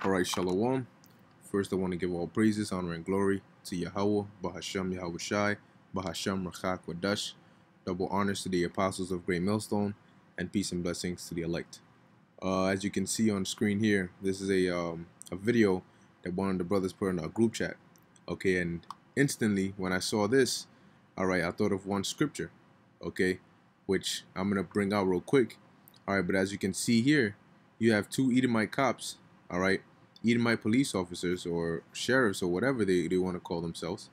Alright, Shalom. First, I want to give all praises, honor, and glory to Yahweh, Bahasham Yahweh Shai, Bahasham Rachak Wadash. Double honors to the apostles of Great Millstone, and peace and blessings to the elect. As you can see on screen here, this is a video that one of the brothers put in our group chat. Okay, and instantly when I saw this, alright, I thought of one scripture, okay, which I'm going to bring out real quick. Alright, but as you can see here, you have two Edomite cops, alright, Edomite police officers or sheriffs or whatever they want to call themselves.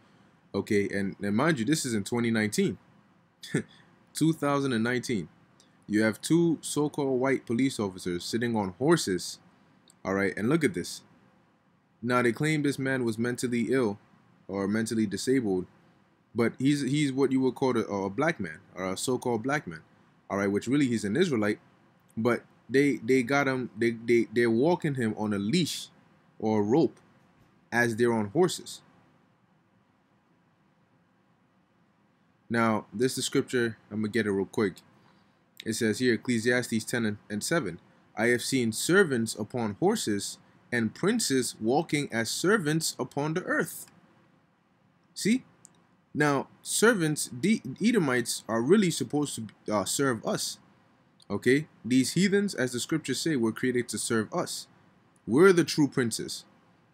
Okay, and mind you, this is in 2019. 2019. You have two so-called white police officers sitting on horses. Alright, and look at this. Now they claim this man was mentally ill or mentally disabled, but he's what you would call a black man, or a so-called black man. Alright, which really he's an Israelite, but they got him, they're walking him on a leash or a rope as they're on horses. Now, this is the scripture, I'm going to get it real quick. It says here, Ecclesiastes 10 and 7, I have seen servants upon horses and princes walking as servants upon the earth. See? Now, servants, the Edomites are really supposed to serve us. Okay? These heathens, as the scriptures say, were created to serve us. We're the true princes.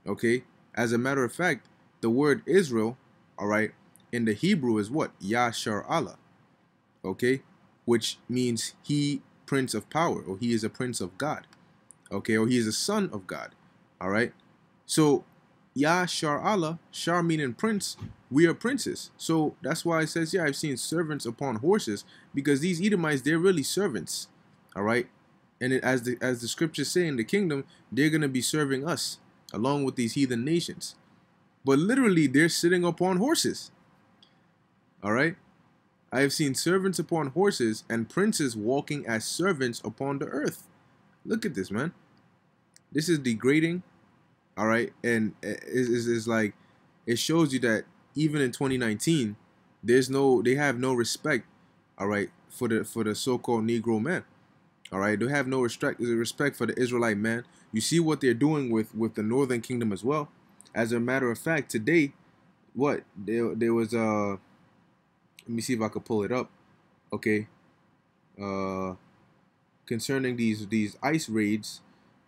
Okay? As a matter of fact, the word Israel, alright, in the Hebrew is what? Yashar Allah. Okay? Which means he, prince of power, or he is a prince of God. Okay? Or he is a son of God. Alright? So, Yashar Allah, Shar meaning prince, we are princes. So, that's why it says, yeah, I've seen servants upon horses, because these Edomites, they're really servants. Alright? And as the scriptures say in the kingdom, they're going to be serving us, along with these heathen nations. But literally, they're sitting upon horses. Alright? I have seen servants upon horses and princes walking as servants upon the earth. Look at this, man. This is degrading. Alright? And it's like, it shows you that even in 2019, they have no respect, alright, for the so-called Negro man. Alright? They have no respect for the Israelite man. You see what they're doing with the Northern Kingdom as well. As a matter of fact, today, what? There was let me see if I could pull it up. Okay. Concerning these ICE raids,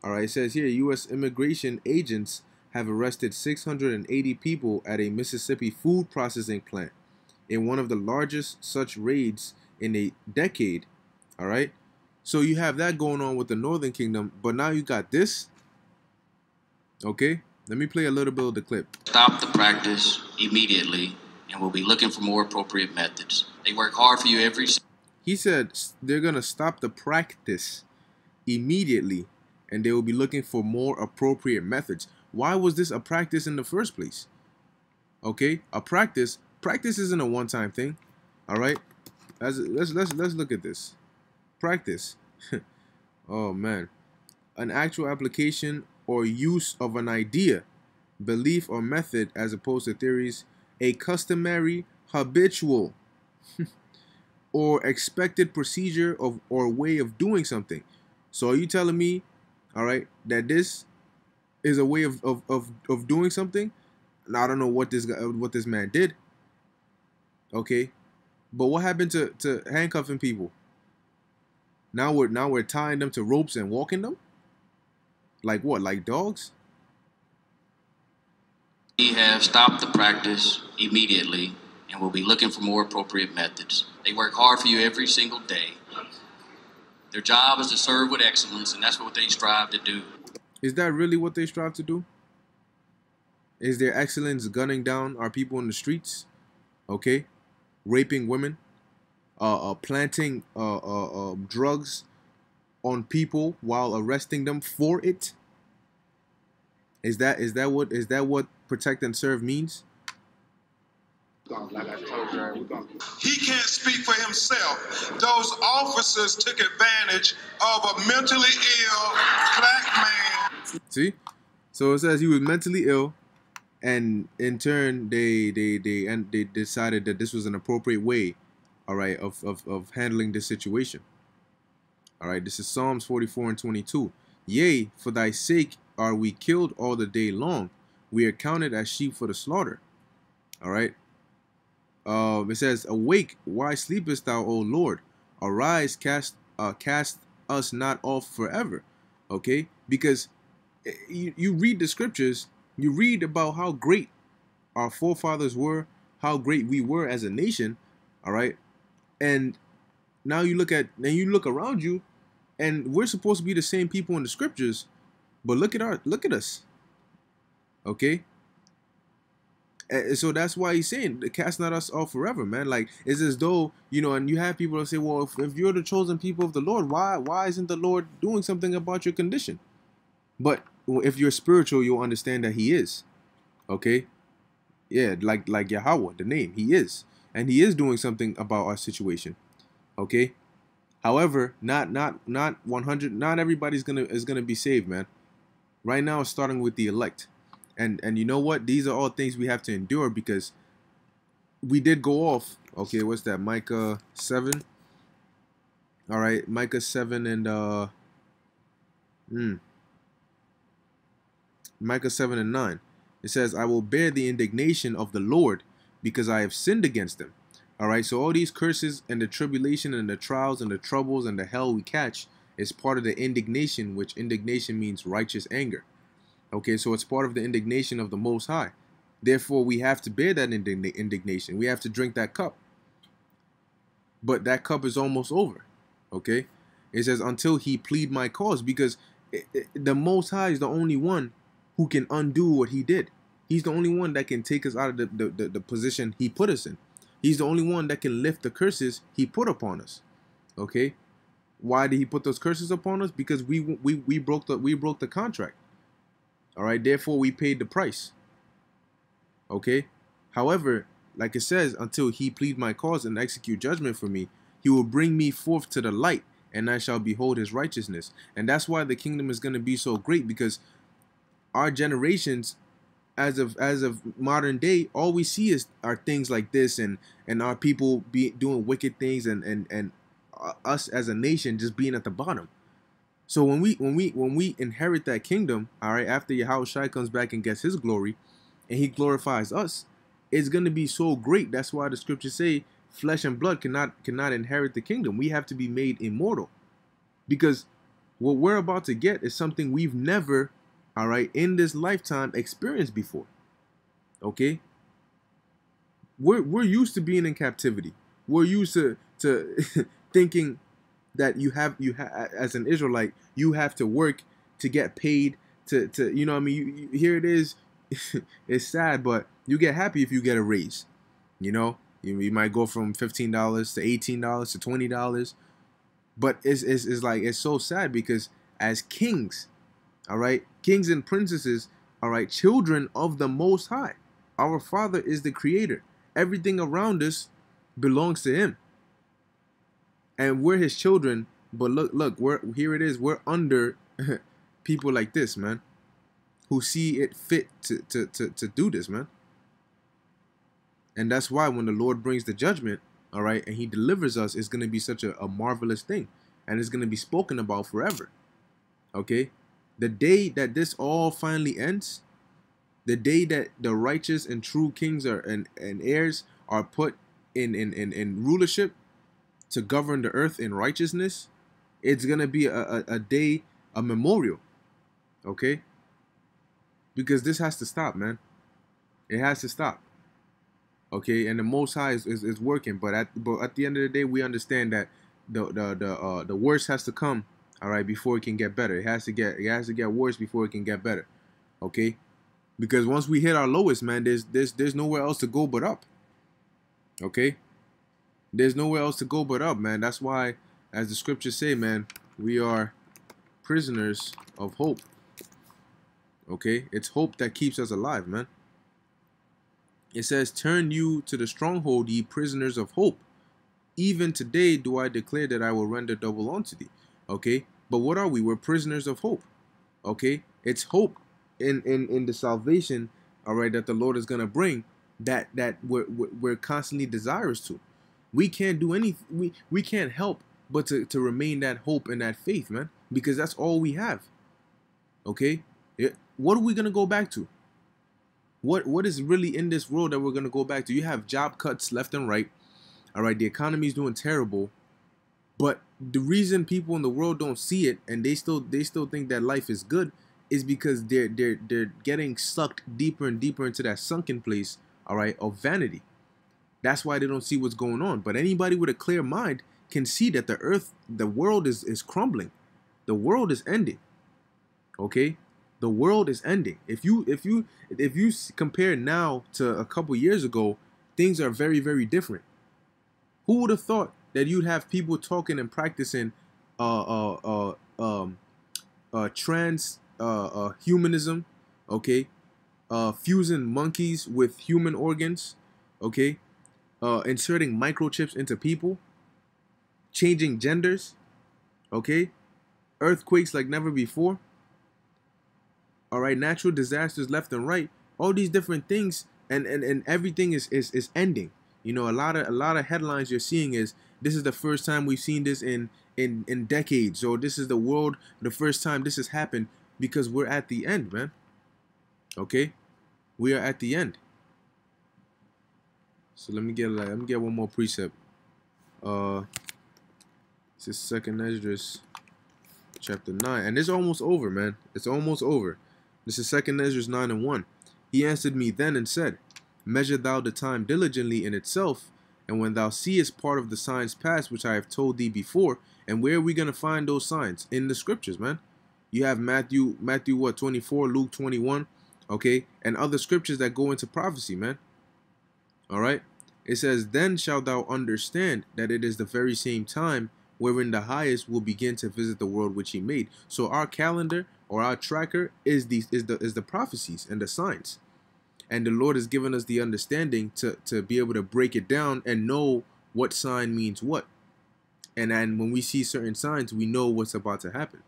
all right, it says here, U.S. immigration agents have arrested 680 people at a Mississippi food processing plant in one of the largest such raids in a decade. All right. So you have that going on with the Northern Kingdom, but now you got this. Okay. Let me play a little bit of the clip. Stop the practice immediately, and we'll be looking for more appropriate methods. They work hard for you every... He said they're going to stop the practice immediately, and they will be looking for more appropriate methods. Why was this a practice in the first place? Okay, a practice isn't a one-time thing. All right, let's look at this. Practice. Oh man, an actual application or use of an idea, belief, or method, as opposed to theories. A customary, habitual, or expected procedure of or way of doing something. So are you telling me, all right, that this is a way of doing something? Now, I don't know what this man did. Okay, but what happened to handcuffing people? Now we're tying them to ropes and walking them? Like what? Like dogs? We have stopped the practice immediately, and we'll be looking for more appropriate methods. They work hard for you every single day. Their job is to serve with excellence, and that's what they strive to do. Is that really what they strive to do? Is their excellence gunning down our people in the streets? Okay? Raping women? Planting drugs on people while arresting them for it? Is that what protect and serve means? He can't speak for himself. Those officers took advantage of a mentally ill black man. See? So it says he was mentally ill, and in turn they decided that this was an appropriate way, all right, of handling this situation. All right, this is Psalms 44 and 22. Yea, for thy sake are we killed all the day long. We are counted as sheep for the slaughter. All right. It says, awake, why sleepest thou, O Lord? Arise, cast us not off forever. Okay, because you read the scriptures, you read about how great our forefathers were, how great we were as a nation. All right, and now you look around you, and we're supposed to be the same people in the scriptures, but look at us. Okay. And so that's why he's saying, cast not us off forever, man. Like, it's as though, you know, and you have people that say, well, if you're the chosen people of the Lord, why isn't the Lord doing something about your condition? But if you're spiritual, you'll understand that he is. Okay? Yeah, like Yahweh, the name, he is. And he is doing something about our situation. Okay? However, not 100, not everybody's gonna be saved, man. Right now it's starting with the elect. And you know what? These are all things we have to endure, because we did go off. Okay, what's that? Micah 7. All right, Micah 7 and Micah 7 and 9. It says, I will bear the indignation of the Lord because I have sinned against him. All right, so all these curses and the tribulation and the trials and the troubles and the hell we catch is part of the indignation, which indignation means righteous anger. Okay, so it's part of the indignation of the Most High. Therefore, we have to bear that indignation. We have to drink that cup. But that cup is almost over. Okay? It says, until he plead my cause, because the Most High is the only one who can undo what he did. He's the only one that can take us out of the position he put us in. He's the only one that can lift the curses he put upon us. Okay? Why did he put those curses upon us? Because we broke the contract. All right, therefore we paid the price. Okay. However, like it says, until he plead my cause and execute judgment for me, he will bring me forth to the light, and I shall behold his righteousness. And that's why the kingdom is going to be so great, because our generations, as of modern day, all we see are things like this, and our people doing wicked things, and us as a nation just being at the bottom. So when we inherit that kingdom, all right, after Yahushua comes back and gets his glory, and he glorifies us, it's going to be so great. That's why the scriptures say flesh and blood cannot inherit the kingdom. We have to be made immortal, because what we're about to get is something we've never, all right, in this lifetime experienced before. Okay, we're used to being in captivity. We're used to thinking that you have as an Israelite, you have to work to get paid to you know what I mean, here it is. It's sad, but you get happy if you get a raise. You know, you might go from $15 to $18 to $20, but it's like, it's so sad, because as kings, all right, kings and princesses, all right, children of the Most High, our Father is the creator. Everything around us belongs to him. And we're his children, but look, here it is. We're under people like this, man, who see it fit to do this, man. And that's why when the Lord brings the judgment, all right, and he delivers us, it's going to be such a marvelous thing, and it's going to be spoken about forever. Okay, the day that this all finally ends, the day that the righteous and true kings and heirs are put in rulership to govern the earth in righteousness, it's gonna be a day, a memorial. Okay, because this has to stop, man. It has to stop. Okay, and the Most High is working, but at the end of the day, we understand that the worst has to come, all right, before it can get better. It has to get worse before it can get better. Okay, because once we hit our lowest, man, there's nowhere else to go but up. Okay, there's nowhere else to go but up, man. That's why, as the scriptures say, man, we are prisoners of hope. Okay, it's hope that keeps us alive, man. It says, turn you to the stronghold, ye prisoners of hope. Even today do I declare that I will render double unto thee. Okay, but what are we? We're prisoners of hope. Okay, it's hope in the salvation, all right, that the Lord is gonna bring, that we're constantly desirous to. We can't do anything. We can't help but to remain that hope and that faith, man, because that's all we have. Okay, What are we gonna go back to? What is really in this world that we're gonna go back to? You have job cuts left and right. All right, the economy is doing terrible, but the reason people in the world don't see it and they still think that life is good is because they're getting sucked deeper and deeper into that sunken place, all right, of vanity. That's why they don't see what's going on. But anybody with a clear mind can see that the world is crumbling. The world is ending. Okay? The world is ending. If you compare now to a couple years ago, things are very, very different. Who would have thought that you'd have people talking and practicing humanism, okay? Fusing monkeys with human organs, okay? Inserting microchips into people, changing genders, okay? Earthquakes like never before. All right, natural disasters left and right. All these different things, and everything is ending. You know, a lot of headlines you're seeing is this is the first time we've seen this in decades, or this is the first time this has happened, because we're at the end, man. Okay, we are at the end. So let me get one more precept. This is 2nd Esdras, chapter 9, and it's almost over, man. It's almost over. This is 2nd Esdras 9:1. He answered me then and said, measure thou the time diligently in itself, and when thou seest part of the signs past which I have told thee before. And where are we gonna find those signs? In the scriptures, man. You have Matthew what, 24, Luke 21, okay, and other scriptures that go into prophecy, man. All right. It says, then shalt thou understand that it is the very same time wherein the highest will begin to visit the world which he made. So our calendar or our tracker is the prophecies and the signs. And the Lord has given us the understanding to be able to break it down and know what sign means what. And when we see certain signs, we know what's about to happen.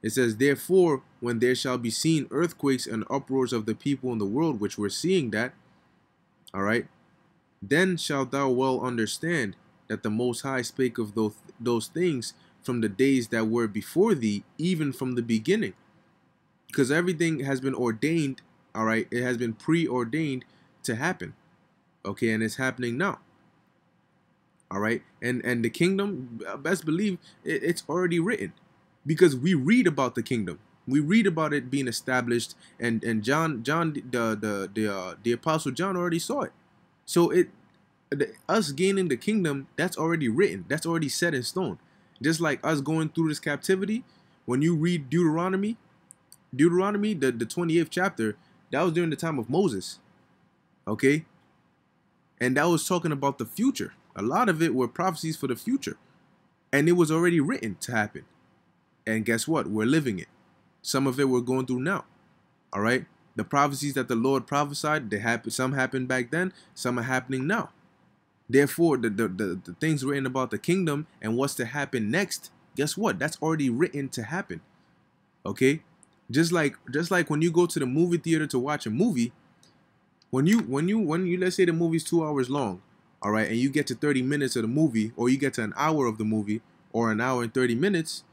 It says, therefore, when there shall be seen earthquakes and uproars of the people in the world, which we're seeing that, all right, then shalt thou well understand that the Most High spake of those things from the days that were before thee, even from the beginning. Because everything has been ordained, all right, it has been preordained to happen, okay, and it's happening now. All right, and the kingdom, best believe it's already written, because we read about the kingdom, we read about it being established, and John the apostle John already saw it. So us gaining the kingdom, that's already written, that's already set in stone. Just like us going through this captivity, when you read Deuteronomy, the 28th chapter, that was during the time of Moses, okay, and that was talking about the future. A lot of it were prophecies for the future, and it was already written to happen. And guess what? We're living it. Some of it we're going through now. All right, the prophecies that the Lord prophesied, they happened. Some happened back then. Some are happening now. Therefore, the things written about the kingdom and what's to happen next, guess what? That's already written to happen. Okay, just like when you go to the movie theater to watch a movie, when you let's say the movie's 2 hours long. All right, and you get to 30 minutes of the movie, or you get to an hour of the movie, or an hour and 30 minutes,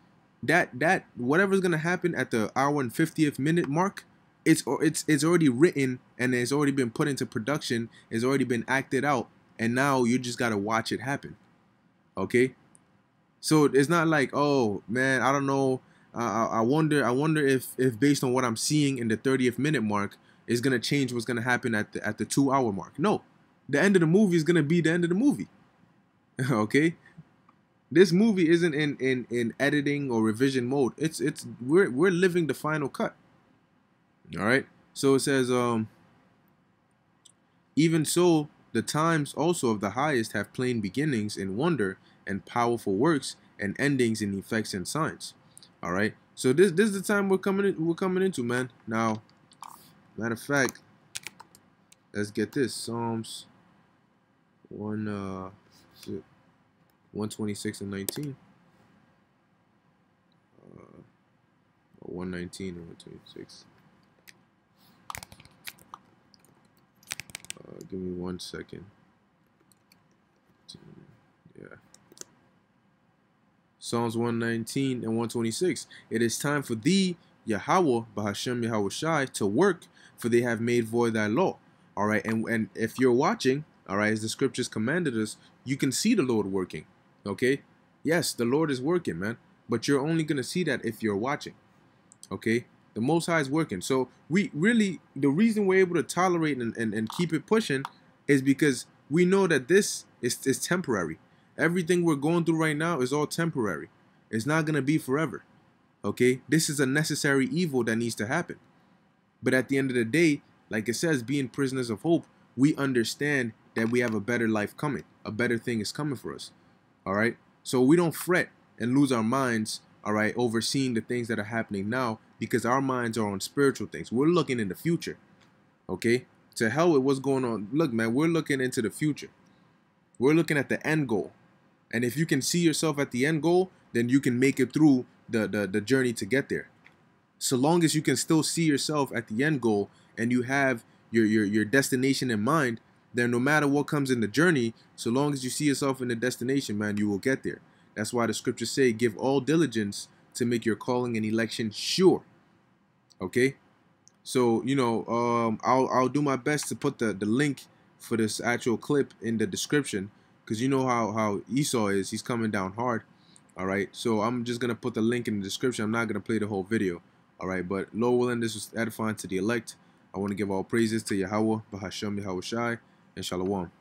that whatever's gonna happen at the hour and 50th minute mark, it's already written, and it's already been put into production, it's already been acted out, and now you just gotta watch it happen. Okay, so it's not like, oh man, I don't know, I wonder if based on what I'm seeing in the 30th minute mark is gonna change what's gonna happen at the 2 hour mark. No. The end of the movie is gonna be the end of the movie. Okay, this movie isn't in editing or revision mode. We're living the final cut. All right. So it says, even so, the times also of the highest have plain beginnings in wonder and powerful works, and endings in effects and signs. All right. So this is the time we're coming into, man. Now, matter of fact, let's get this Psalms 126 and 19, 119 and 126. Give me 1 second. Yeah. Psalms 119 and 126. It is time for thee, Yahweh, Bahashem Yahweh Shai, to work, for they have made void thy law. All right, and if you're watching, all right, as the scriptures commanded us, you can see the Lord working. Okay, yes, the Lord is working, man, but you're only gonna see that if you're watching. Okay, the Most High is working. So we really, the reason we're able to tolerate and keep it pushing is because we know that this is temporary. Everything we're going through right now is all temporary. It's not gonna be forever. Okay, this is a necessary evil that needs to happen. But at the end of the day, like it says, being prisoners of hope, we understand that we have a better life coming. A better thing is coming for us. All right, so we don't fret and lose our minds, all right, overseeing the things that are happening now, because our minds are on spiritual things. We're looking in the future. Okay, to hell with what's going on. Look, man, we're looking into the future. We're looking at the end goal. And if you can see yourself at the end goal, then you can make it through the journey to get there. So long as you can still see yourself at the end goal and you have your destination in mind, then no matter what comes in the journey, so long as you see yourself in the destination, man, you will get there. That's why the scriptures say, give all diligence to make your calling and election sure. Okay? So, you know, I'll do my best to put the link for this actual clip in the description, because you know how Esau is. He's coming down hard. All right, so I'm just going to put the link in the description. I'm not going to play the whole video. All right, but Lord willing, this was edifying to the elect. I want to give all praises to Yahweh, Bahashem Yahweh Shai, and Shalom.